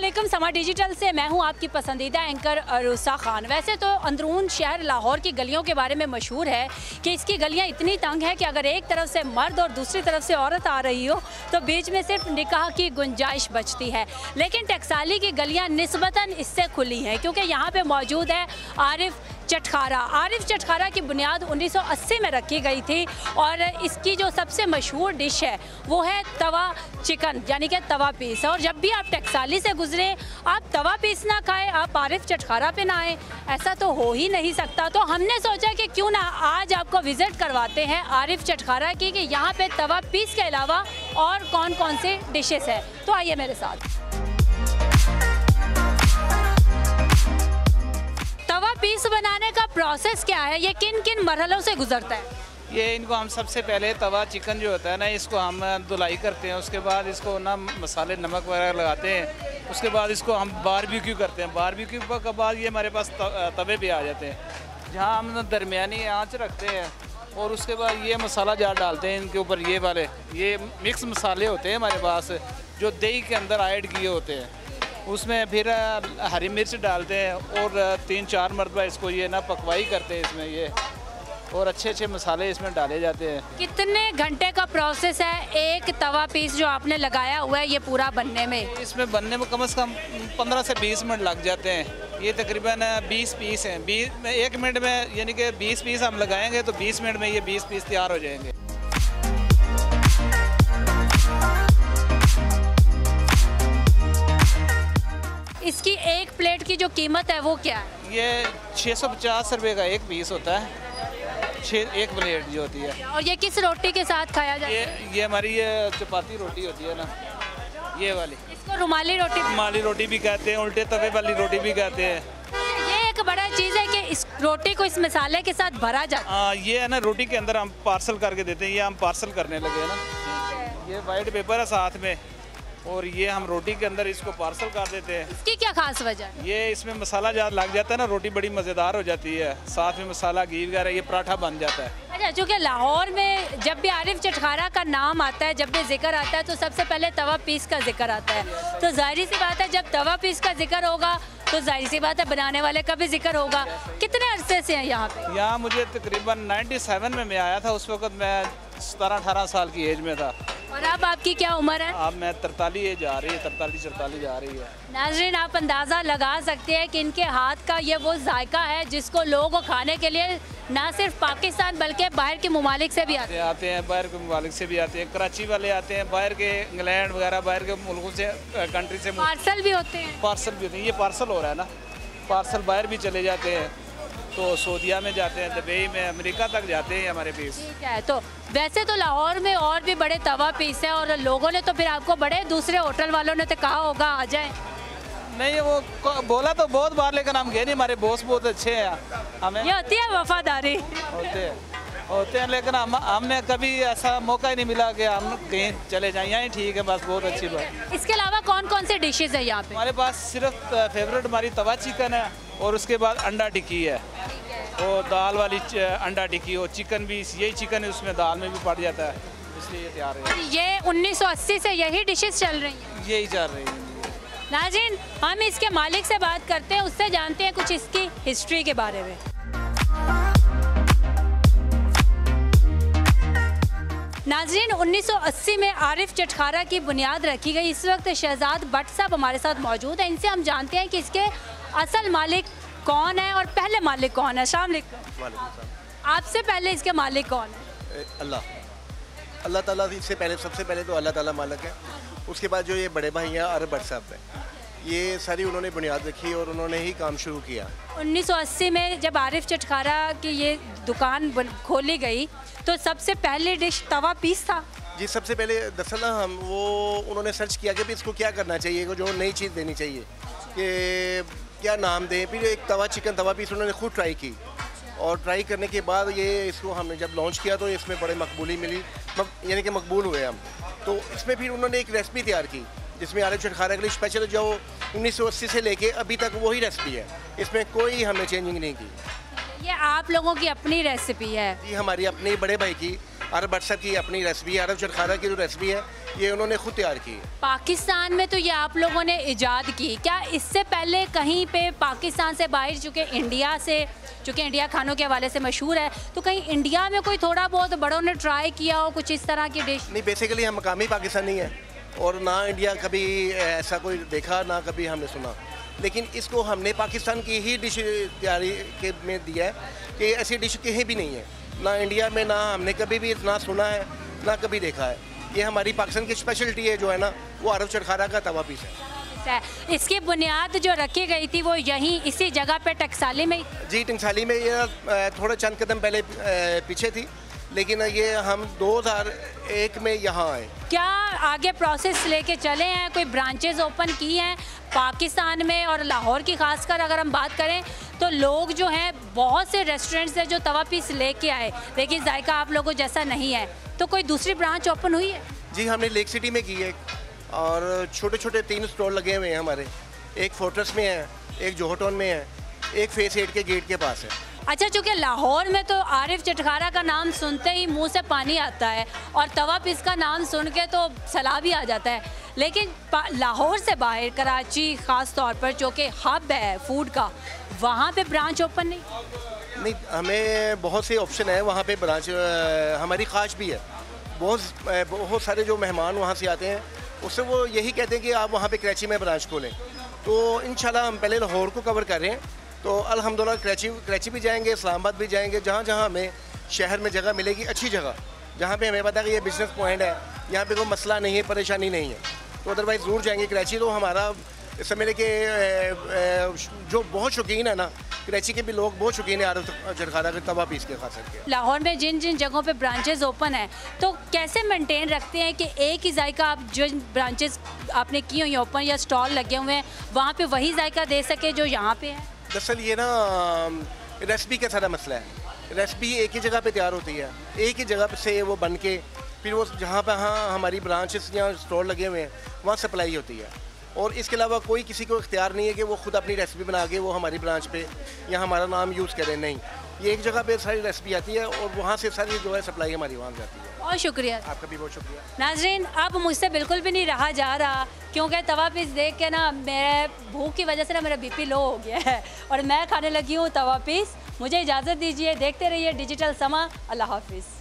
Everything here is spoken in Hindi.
अस्सलामुअलैकुम, समा डिजिटल से मैं हूं आपकी पसंदीदा एंकर अरूसा खान। वैसे तो अंदरून शहर लाहौर की गलियों के बारे में मशहूर है कि इसकी गलियां इतनी तंग हैं कि अगर एक तरफ से मर्द और दूसरी तरफ से औरत आ रही हो तो बीच में सिर्फ निकाह की गुंजाइश बचती है। लेकिन टकसाली की गलियाँ निस्बतन इससे खुली हैं क्योंकि यहाँ पर मौजूद है आरिफ चटखारा। आरिफ चटखारा की बुनियाद 1980 में रखी गई थी और इसकी जो सबसे मशहूर डिश है वो है तवा चिकन, यानी कि तवा पीस। और जब भी आप टकसाली से गुजरे आप तवा पीस ना खाएं, आप आरिफ चटखारा पे ना आएँ, ऐसा तो हो ही नहीं सकता। तो हमने सोचा कि क्यों ना आज आपको विज़िट करवाते हैं आरिफ चटखारा की कि यहाँ पे तवा पीस के अलावा और कौन कौन से डिशेस है। तो आइए मेरे साथ। तवा पीस बनाने का प्रोसेस क्या है, ये किन किन मरहलों से गुजरता है? ये इनको हम सबसे पहले तवा चिकन जो होता है ना, इसको हम धुलाई करते हैं। उसके बाद इसको ना मसाले नमक वगैरह लगाते हैं। उसके बाद इसको हम बारबेक्यू करते हैं। बारबेक्यू के बाद ये हमारे पास तवे पे आ जाते हैं, जहाँ हम दरमियानी आंच रखते हैं। और उसके बाद ये मसाला जार डालते हैं इनके ऊपर। ये वाले ये मिक्स मसाले होते हैं हमारे पास जो दही के अंदर ऐड किए होते हैं। उसमें फिर हरी मिर्च डालते हैं और 3-4 मरतबा इसको ये ना पकवाई करते हैं इसमें ये, और अच्छे अच्छे मसाले इसमें डाले जाते हैं। कितने घंटे का प्रोसेस है एक तवा पीस जो आपने लगाया हुआ है ये पूरा बनने में? इसमें बनने में कम से कम 15 से 20 मिनट लग जाते हैं। ये तकरीबन 20 पीस हैं। 1 मिनट में, यानी कि 20 पीस हम लगाएंगे तो 20 मिनट में ये 20 पीस तैयार हो जाएंगे। इसकी एक प्लेट की जो कीमत है वो क्या है? ये 650 रुपये का एक पीस होता है, एक प्लेट जो होती है। और ये किस रोटी के साथ खाया जाता है? ये हमारी ये चपाती रोटी होती है ना, ये वाली। इसको रुमाली रोटी? रुमाली रोटी भी कहते हैं, उल्टे तवे वाली रोटी भी कहते हैं। ये एक बड़ा चीज़ है कि इस रोटी को इस मसाले के साथ भरा जाता है। ये है ना, रोटी के अंदर हम पार्सल करके देते हैं। ये हम पार्सल करने लगे हैं ना। ये वाइट पेपर है साथ में, और ये हम रोटी के अंदर इसको पार्सल कर देते हैं। इसकी क्या खास वजह है? ये इसमें मसाला ज़्यादा लग जाता है ना, रोटी बड़ी मज़ेदार हो जाती है। साथ में मसाला घी वगैरह, ये पराठा बन जाता है। अच्छा, चूँकि लाहौर में जब भी आरिफ चटखारा का नाम आता है, जब भी जिक्र आता है तो सबसे पहले तवा पीस का जिक्र आता है। तो जाहिर सी बात है जब तवा पीस का जिक्र होगा तो जाहिर सी बात है बनाने वाले का भी जिक्र होगा। कितने अरसे से हैं यहाँ पे? यहाँ मुझे तकरीबन 97 में मैं आया था। उस वक्त मैं 17-18 साल की एज में था। और अब आपकी क्या उम्र है? अब मैं 43 जा रही है, 43-44 जा रही है। नाज़रीन, आप अंदाज़ा लगा सकते हैं कि इनके हाथ का ये वो जायका है जिसको लोग खाने के लिए ना सिर्फ पाकिस्तान बल्कि बाहर के ममालिक से भी आते हैं। बाहर के ममालिक से भी आते हैं, कराची वाले आते हैं, बाहर के इंग्लैंड वगैरह बाहर के मुल्कों से, कंट्री से। पार्सल भी होते हैं? पार्सल भी होते हैं। ये पार्सल हो रहा है ना, पार्सल बाहर भी चले जाते हैं। तो सऊदीया में जाते हैं, दुबई में, अमेरिका तक जाते हैं हमारे पीस। ठीक है। तो वैसे तो लाहौर में और भी बड़े तवा पीस हैं और लोगों ने तो फिर आपको बड़े दूसरे होटल वालों ने तो कहा होगा आ जाए। नहीं, वो बोला तो बहुत बार, लेकिन हम गए नहीं। हमारे बॉस बहुत अच्छे हैं, हमें ये होती है वफादारी। होते हैं, लेकिन हमने कभी ऐसा मौका ही नहीं मिला कि हम कहीं चले जाएं। यहाँ ही ठीक है, बस बहुत अच्छी बात। इसके अलावा कौन कौन से डिशेज है यहाँ पे? हमारे पास सिर्फ फेवरेट हमारी तवा चिकन है, और उसके बाद अंडा टिक्की है, वो दाल वाली अंडा टिक्की। और चिकन भी यही चिकन है, उसमें दाल में भी पड़ जाता है, इसलिए ये तैयार है। ये 1980 से यही डिशेस चल रही हैं? यही चल रही है। नाज़रीन, हम इसके मालिक से बात करते हैं, उससे जानते हैं कुछ इसकी हिस्ट्री के बारे में। नाज़रीन, 1980 में आरिफ चटखारा की बुनियाद रखी गई। इस वक्त शहजाद भट्ट साहब हमारे साथ मौजूद हैं। इनसे हम जानते हैं कि इसके असल मालिक कौन है और पहले मालिक कौन है। अस्सलाम वालेकुम। आपसे पहले इसके मालिक कौन है? अल्लाह ताला। इससे पहले, सबसे पहले तो अल्लाह ताला मालिक है। उसके बाद जो ये बड़े भाई हैं आरिफ भट्ट साहब हैं, ये सारी उन्होंने बुनियाद रखी और उन्होंने ही काम शुरू किया। 1980 में जब आरिफ चटखारा की ये दुकान खोली गई तो सबसे पहली डिश तवा पीस था? जी, सबसे पहले दरअसल हम वो उन्होंने सर्च किया कि इसको क्या करना चाहिए, जो नई चीज़ देनी चाहिए, कि क्या नाम दें। फिर एक तवा चिकन, तवा पीस उन्होंने खुद ट्राई की, और ट्राई करने के बाद ये इसको हमने जब लॉन्च किया तो इसमें बड़े मकबूली मिली, यानी कि मकबूल हुए हम। तो इसमें फिर उन्होंने एक रेसिपी तैयार की जिसमें आरिफ चटखारा के लिए स्पेशल जो 1980 से लेके अभी तक वही रेसिपी है, इसमें कोई हमने चेंजिंग नहीं की। ये आप लोगों की अपनी रेसिपी है? जी, हमारी अपनी बड़े भाई की, आरिफ भट्ट साहब की अपनी रेसिपी है। आरिफ चटखारा की जो रेसिपी है ये उन्होंने खुद तैयार की है। पाकिस्तान में तो ये आप लोगों ने इजाद की, क्या इससे पहले कहीं पे पाकिस्तान से बाहर, चूँकि इंडिया से, चूँकि इंडिया खानों के हवाले से मशहूर है, तो कहीं इंडिया में कोई थोड़ा बहुत बड़ों ने ट्राई किया हो कुछ इस तरह की डिश? नहीं, बेसिकली हम मकामी पाकिस्तानी हैं और ना इंडिया कभी ऐसा कोई देखा, ना कभी हमने सुना। लेकिन इसको हमने पाकिस्तान की ही डिश तैयारी के में दिया है कि ऐसी डिश कहीं भी नहीं है, ना इंडिया में, ना हमने कभी भी ना सुना है, ना कभी देखा है। ये हमारी पाकिस्तान की स्पेशलिटी है जो है ना, वो अरब चटखारा का तवा पीस है। इसकी बुनियाद जो रखी गई थी वो यहीं इसी जगह पे टकसाली में? जी, टकसाली में। ये थोड़ा चंद कदम पहले पीछे थी, लेकिन ये हम 2001 में यहाँ आए। क्या आगे प्रोसेस लेके चले हैं, कोई ब्रांचेस ओपन की हैं पाकिस्तान में? और लाहौर की खासकर अगर हम बात करें तो लोग जो हैं, बहुत से रेस्टोरेंट्स हैं जो तवा पीस लेके आए, लेकिन जायका आप लोगों जैसा नहीं है, तो कोई दूसरी ब्रांच ओपन हुई है? जी, हमने लेक सिटी में की है और छोटे छोटे 3 स्टॉल लगे हुए हैं हमारे। एक फोर्ट्रेस में है, एक जोहटोन में है, एक फेस 8 के गेट के पास है। अच्छा, चूँकि लाहौर में तो आरिफ चटखारा का नाम सुनते ही मुंह से पानी आता है और तवा पीस का नाम सुन के तो सलाह भी आ जाता है, लेकिन लाहौर से बाहर कराची ख़ास तौर पर जो कि हब है फूड का, वहाँ पे ब्रांच ओपन नहीं? हमें बहुत से ऑप्शन है वहाँ पे ब्रांच। हमारी ख्वाहिश भी है, बहुत सारे जो मेहमान वहाँ से आते हैं उससे वो यही कहते हैं कि आप वहाँ पे कराची में ब्रांच खोलें। तो इंशाल्लाह हम पहले लाहौर को कवर कर रहे हैं, तो अल्हम्दुलिल्लाह कराची भी जाएंगे, इस्लामाबाद भी जाएंगे, जहाँ जहाँ हमें शहर में जगह मिलेगी, अच्छी जगह जहाँ पे हमें पता है कि ये बिज़नेस पॉइंट है, यहाँ पे कोई मसला नहीं है, परेशानी नहीं है, तो अदरवाइज़ ज़रूर जाएंगे कराची। तो हमारा समझ के जो बहुत शौकीन है ना, कराची के भी लोग बहुत शौकीन है अरब चटखारा के तवा पीस के खास करके। लाहौर में जिन जिन जगहों पे ब्रांचेस ओपन है, तो कैसे मेंटेन रखते हैं कि एक ही जायका, आप जो ब्रांचेस आपने की हुई ओपन या स्टॉल लगे हुए हैं वहाँ पे वही जायका दे सके जो यहाँ पे है? दरअसल ये ना रेसिपी का सारा मसला है। रेसिपी एक ही जगह पे तैयार होती है, एक ही जगह से वो बन के फिर वो जहाँ पे हमारी ब्रांचेस या स्टॉल लगे हुए हैं वहाँ सप्लाई होती है, और इसके अलावा कोई किसी को इख्तियार नहीं है कि वो खुद अपनी रेसिपी बना के वो हमारी ब्रांच पे या हमारा नाम यूज़ करें। नहीं, ये एक जगह पे सारी रेसिपी आती है और वहाँ से सारी जो है सप्लाई हमारी वहाँ जाती है। बहुत शुक्रिया आपका भी बहुत शुक्रिया। नाजरीन, अब मुझसे बिल्कुल भी नहीं रहा जा रहा, क्योंकि तवा पीस देख के ना मेरे भूख की वजह से ना मेरा बीपी लो हो गया है और मैं खाने लगी हूँ तवा पीस। मुझे इजाज़त दीजिए, देखते रहिए डिजिटल समा। अल्लाह हाफिज़।